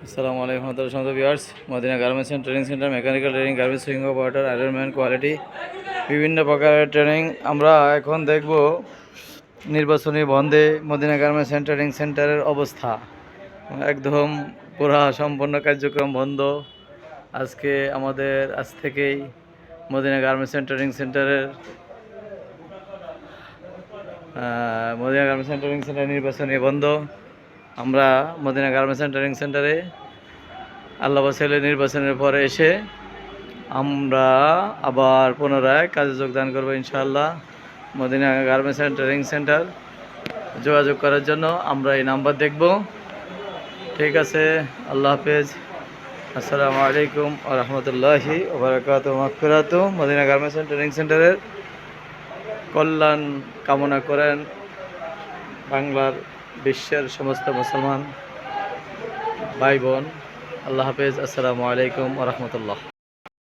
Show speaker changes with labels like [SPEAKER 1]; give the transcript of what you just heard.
[SPEAKER 1] আসসালামু আলাইকুম সম্মানিত viewers, Madina garments and training centre, mechanical training, garments sewing operator, ironman, quality বিভিন্ন প্রকারের ট্রেনিং আমরা এখন দেখব। নির্বাচনী বন্ধে মদিনা গার্মেন্টস অ্যান্ড ট্রেনিং সেন্টারের অবস্থা একদম পুরা সম্পূর্ণ কার্যক্রম বন্ধ। আজ থেকেই মদিনা গার্মেন্টস অ্যান্ড ট্রেনিং সেন্টারের নির্বাচনী বন্ধ। আমরা মদিনা গার্মেন্টস অ্যান্ড ট্রেনিং সেন্টারে আল্লাহ বাসাইলে নির্বাচনের পরে এসে আমরা আবার পুনরায় কাজে যোগদান করবো ইনশাআল্লাহ। Madina garments and training centre যোগাযোগ করার জন্য আমরা এই নাম্বার দেখব। ঠিক আছে, আল্লাহ হাফেজ। আসসালামু আলাইকুম ওয়া রাহমাতুল্লাহি ওয়া বারাকাতুহু। মাগফিরাতু। মদিনা গার্মেন্টস অ্যান্ড ট্রেনিং সেন্টারের কল্যাণ কামনা করেন বাংলার বিশ্বের সমস্ত মুসলমান ভাই বোন। আল্লাহ হাফেজ। আসসালামু আলাইকুম ওয়া রাহমাতুল্লাহ।